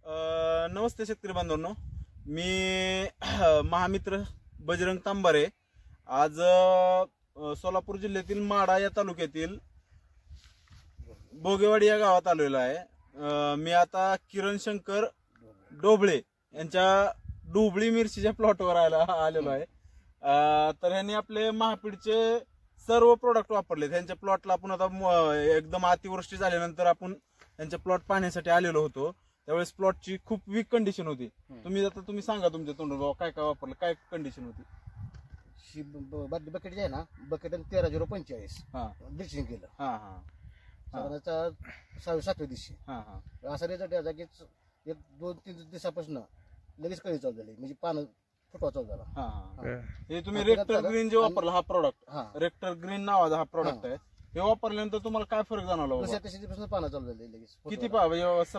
नमस्ते शेतकरी बांधवांनो, मी महामित्र बजरंग तांबारे आज सोलापूर जिल्ह्यातील माढा या तालुक्यातील बोगेवाडी या गावात आलेलो आहे। मी आता किरण शंकर डोबळे यांच्या डुबळी मिरचीच्या प्लॉटवर आलेलो आहे। तर ह्यांनी आपले महापीडचे सर्व प्रोडक्ट वापरले। त्यांच्या प्लॉटला आपण आता एकदम अतिवृष्टी झाल्यानंतर आपण त्यांच्या प्लॉट पाहण्यासाठी आलेलो होतो। त्यावेळेस प्लॉटची खूप वीक कंडिशन होती। तुम्ही सांगा तुमच्या तोंडून काय काय वापरलं, काय कंडिशन होती? बकेट जे आहे ना, बकेट 13-0-45 ड्रिचिंग केलं। साधारणतः 6-7 दिवशी असा रिझल्ट याचा की 1-2-3 दिवसापासून लगेच कळी चालू झाली, म्हणजे पानं फुटवा चालू झाला। हे तुम्ही रेक्टर ग्रीन जे वापरला, हा प्रोडक्ट रेक्टर ग्रीन नावाचा हा प्रोडक्ट आहे। हे वापरल्यानंतर तुम्हाला काय फरक जाणवला? दिवसापासून पानं चालू झाली लगेच। किती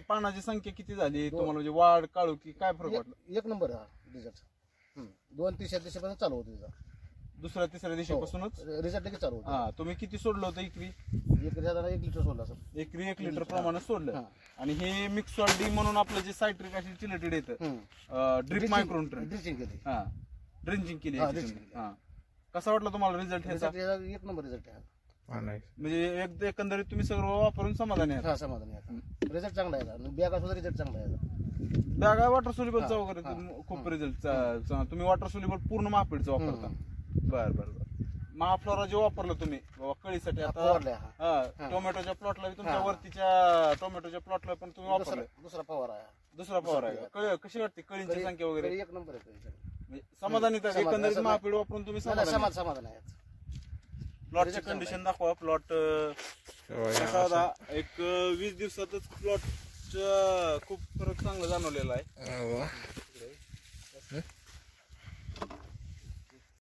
पानाची संख्या किती झाली तुम्हाला, म्हणजे वाढ काळू की काय फरक वाटला? एक नंबर हा रिझल्ट 2-3 दिवसापासून चालू होतं त्याचा। दुसऱ्या तिसऱ्या दिवशीपासूनच रिझल्ट लगेच चालू होतं। तुम्ही किती सोडलं होतं एकरी? साधारण 1 लिटर सोडला सर। एकरी 1 लिटर प्रमाणे सोडलं। आणि हे मिक्सॉल डी म्हणून आपलं जे सायट्रिक ऍसिड चिलेटेड येतं, ड्रिप मायक्रोन ड्रिचिंग केली, ड्रिंचिंग केली। कसा वाटला तुम्हाला रिझल्ट ह्याचा? एक नंबर रिझल्ट आहे। म्हणजे एकंदरीत तुम्ही सगळं वापरून समाधानी आहात? समाधानी आहे, रिझल्ट चांगला आहे। बॅगा सुद्धा रिझल्ट चांगला आहे। बॅगा वॉटर सोल्युबलचा वगैरे खूप रिझल्ट। तुम्ही वॉटर सोल्युबल पूर्ण महापीडचं वापरता? बर महाफ्लोरा जे वापरलं तुम्ही कळीसाठी आता टोमॅटोच्या प्लॉटला, तुमच्या वरतीच्या टोमॅटोच्या प्लॉटला पण तुम्ही वापरलं? दुसरा फवारा आहे। कशी वाटते कळींची संख्या वगैरे? एक नंबर आहे, समाधानी एकंदरीत महापीड वापरून तुम्ही समाधान आहे। प्लॉटची कंडिशन दाखवा। प्लॉट एक 20 दिवसातच प्लॉट खूप फरक चांगला जाणवलेला आहे।